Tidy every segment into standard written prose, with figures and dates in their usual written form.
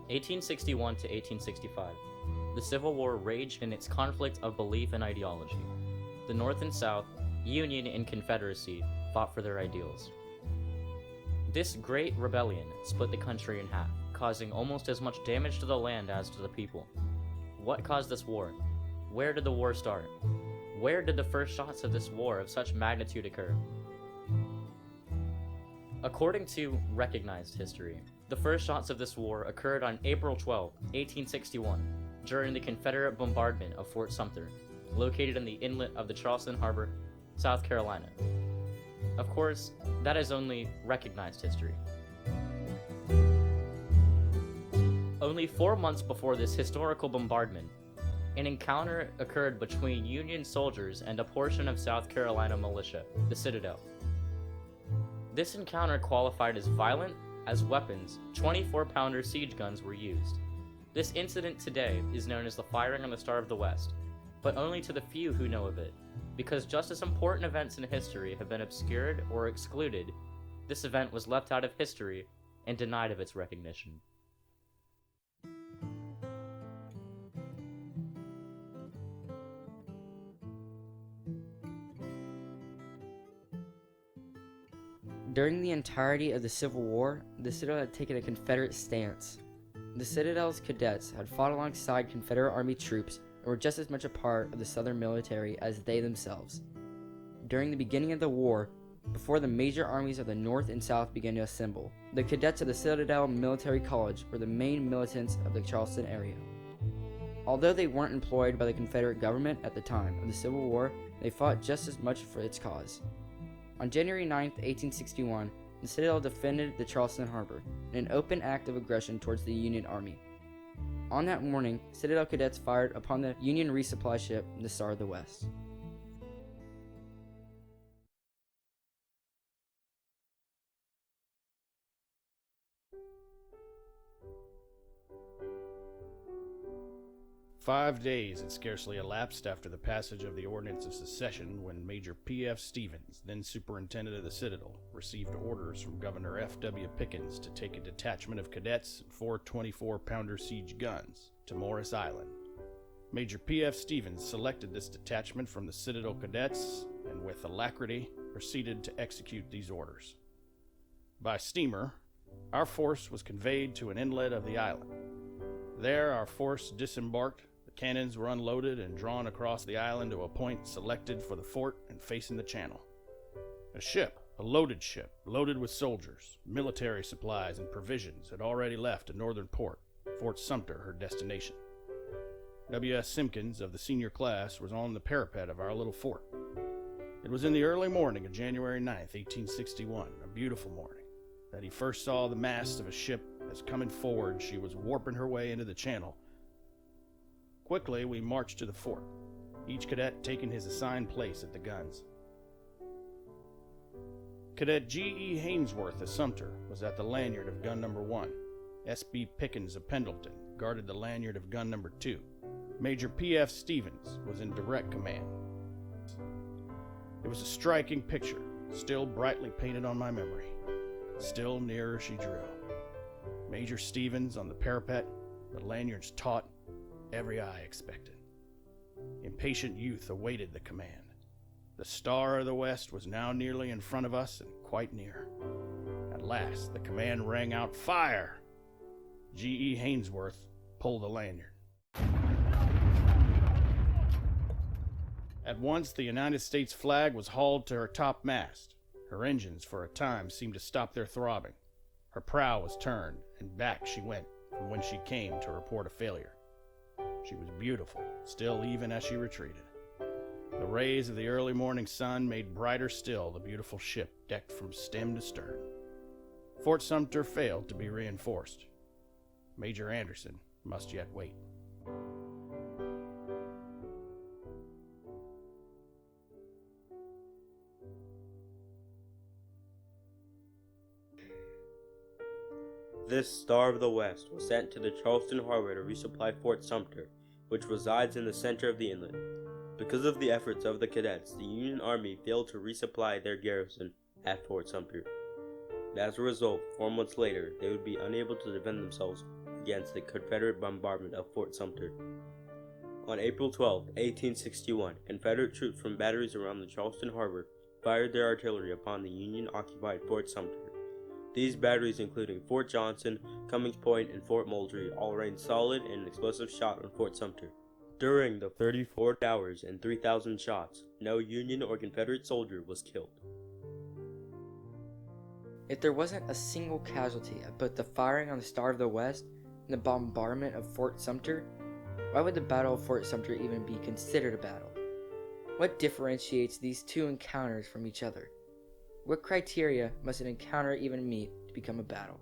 1861 to 1865. The Civil War raged in its conflict of belief and ideology. The North and South, Union and Confederacy, fought for their ideals. This great rebellion split the country in half, causing almost as much damage to the land as to the people. What caused this war? Where did the war start? Where did the first shots of this war of such magnitude occur? According to recognized history, the first shots of this war occurred on April 12, 1861, during the Confederate bombardment of Fort Sumter, located in the inlet of the Charleston Harbor, South Carolina. Of course, that is only recognized history. Only 4 months before this historical bombardment, an encounter occurred between Union soldiers and a portion of South Carolina militia, the Citadel. This encounter qualified as violent, as weapons, 24-pounder siege guns were used. This incident today is known as the firing on the Star of the West, but only to the few who know of it, because just as important events in history have been obscured or excluded, this event was left out of history and denied of its recognition. During the entirety of the Civil War, the Citadel had taken a Confederate stance. The Citadel's cadets had fought alongside Confederate Army troops and were just as much a part of the Southern military as they themselves. During the beginning of the war, before the major armies of the North and South began to assemble, the cadets of the Citadel Military College were the main militants of the Charleston area. Although they weren't employed by the Confederate government at the time of the Civil War, they fought just as much for its cause. On January 9, 1861, the Citadel defended the Charleston Harbor in an open act of aggression towards the Union Army. On that morning, Citadel cadets fired upon the Union resupply ship, the Star of the West. "5 days had scarcely elapsed after the passage of the Ordinance of Secession when Major P.F. Stevens, then superintendent of the Citadel, received orders from Governor F.W. Pickens to take a detachment of cadets and 4 24-pounder siege guns to Morris Island. Major P.F. Stevens selected this detachment from the Citadel Cadets and with alacrity proceeded to execute these orders. By steamer, our force was conveyed to an inlet of the island. There our force disembarked. Cannons were unloaded and drawn across the island to a point selected for the fort and facing the channel. A loaded ship, loaded with soldiers, military supplies, and provisions, had already left a northern port, Fort Sumter, her destination. W.S. Simpkins, of the senior class, was on the parapet of our little fort. It was in the early morning of January 9th, 1861, a beautiful morning, that he first saw the mast of a ship as coming forward she was warping her way into the channel. Quickly, we marched to the fort, each cadet taking his assigned place at the guns. Cadet G.E. Hainsworth of Sumter was at the lanyard of gun number 1. S.B. Pickens of Pendleton guarded the lanyard of gun number 2. Major P.F. Stevens was in direct command. It was a striking picture, still brightly painted on my memory. Still nearer she drew. Major Stevens on the parapet, the lanyards taut, every eye expected. Impatient youth awaited the command. The Star of the West was now nearly in front of us and quite near. At last, the command rang out, "Fire!" G.E. Hainsworth pulled the lanyard. At once, the United States flag was hauled to her topmast. Her engines, for a time, seemed to stop their throbbing. Her prow was turned, and back she went from whence she came to report a failure. She was beautiful, still even as she retreated. The rays of the early morning sun made brighter still the beautiful ship decked from stem to stern. Fort Sumter failed to be reinforced. Major Anderson must yet wait. This Star of the West was sent to the Charleston Harbor to resupply Fort Sumter, which resides in the center of the inlet. Because of the efforts of the cadets, the Union Army failed to resupply their garrison at Fort Sumter. As a result, 4 months later, they would be unable to defend themselves against the Confederate bombardment of Fort Sumter. On April 12, 1861, Confederate troops from batteries around the Charleston Harbor fired their artillery upon the Union-occupied Fort Sumter. These batteries, including Fort Johnson, Cummings Point, and Fort Moultrie, all rained solid and explosive shot on Fort Sumter. During the 34 hours and 3,000 shots, no Union or Confederate soldier was killed. If there wasn't a single casualty at both the firing on the Star of the West and the bombardment of Fort Sumter, why would the Battle of Fort Sumter even be considered a battle? What differentiates these two encounters from each other? What criteria must an encounter even meet to become a battle?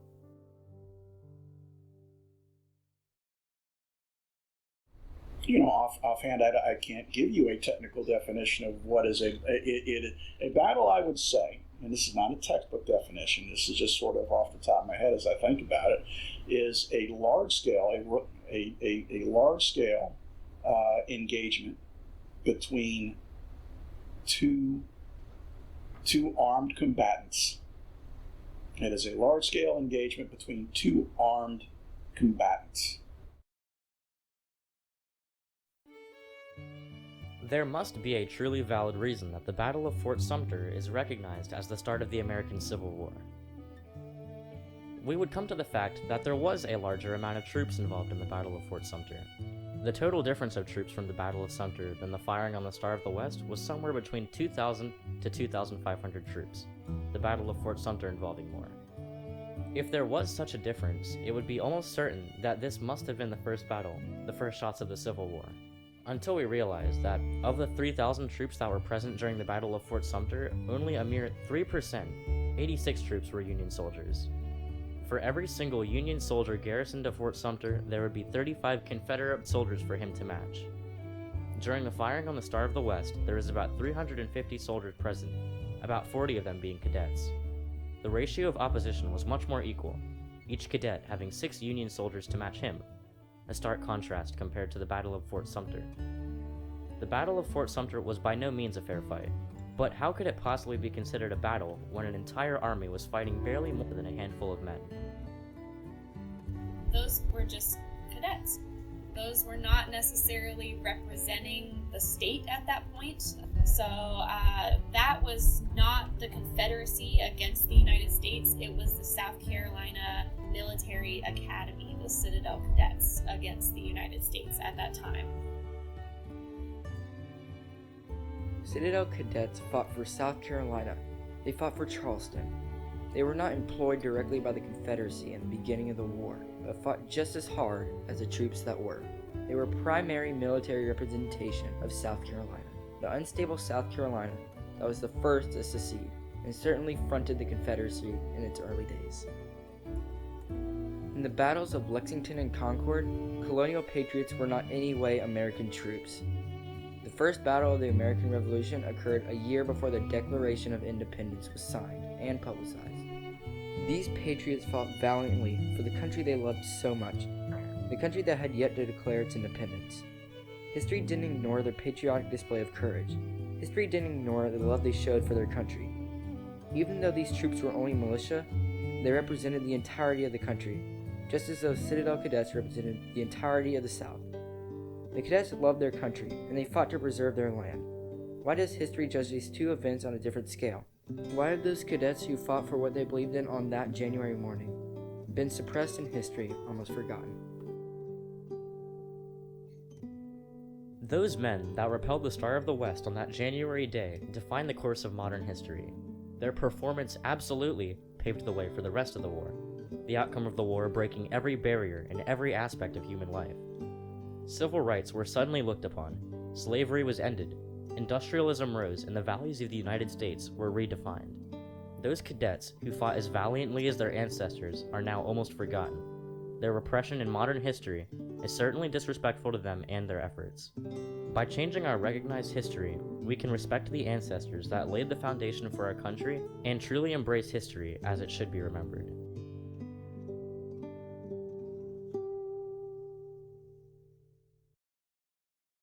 Offhand, I can't give you a technical definition of what is a battle. I would say, and this is not a textbook definition, this is just sort of off the top of my head as I think about it, is a large scale engagement between two armed combatants. It is a large scale engagement between two armed combatants. There must be a truly valid reason that the Battle of Fort Sumter is recognized as the start of the American Civil War. We would come to the fact that there was a larger amount of troops involved in the Battle of Fort Sumter. The total difference of troops from the Battle of Sumter than the firing on the Star of the West was somewhere between 2,000 to 2,500 troops, the Battle of Fort Sumter involving more. If there was such a difference, it would be almost certain that this must have been the first battle, the first shots of the Civil War. Until we realized that of the 3,000 troops that were present during the Battle of Fort Sumter, only a mere 3%, 86 troops were Union soldiers. For every single Union soldier garrisoned at Fort Sumter, there would be 35 Confederate soldiers for him to match. During the firing on the Star of the West, there was about 350 soldiers present, about 40 of them being cadets. The ratio of opposition was much more equal, each cadet having 6 Union soldiers to match him, a stark contrast compared to the Battle of Fort Sumter. The Battle of Fort Sumter was by no means a fair fight, but how could it possibly be considered a battle when an entire army was fighting barely more than a handful of men? Those were just cadets. Those were not necessarily representing the state at that point. So that was not the Confederacy against the United States. It was the South Carolina Military Academy, the Citadel Cadets, against the United States at that time. Citadel Cadets fought for South Carolina. They fought for Charleston. They were not employed directly by the Confederacy in the beginning of the war, but fought just as hard as the troops that were. They were primary military representation of South Carolina, the unstable South Carolina that was the first to secede, and certainly fronted the Confederacy in its early days. In the battles of Lexington and Concord, colonial patriots were not in any way American troops. The first battle of the American Revolution occurred a year before the Declaration of Independence was signed and publicized. These patriots fought valiantly for the country they loved so much, the country that had yet to declare its independence. History didn't ignore their patriotic display of courage. History didn't ignore the love they showed for their country. Even though these troops were only militia, they represented the entirety of the country, just as those Citadel Cadets represented the entirety of the South. The cadets loved their country, and they fought to preserve their land. Why does history judge these two events on a different scale? Why have those cadets who fought for what they believed in on that January morning been suppressed in history, almost forgotten? Those men that repelled the Star of the West on that January day defined the course of modern history. Their performance absolutely paved the way for the rest of the war, the outcome of the war breaking every barrier in every aspect of human life. Civil rights were suddenly looked upon, slavery was ended, industrialism rose, and the values of the United States were redefined. Those cadets who fought as valiantly as their ancestors are now almost forgotten. Their repression in modern history is certainly disrespectful to them and their efforts. By changing our recognized history, we can respect the ancestors that laid the foundation for our country and truly embrace history as it should be remembered.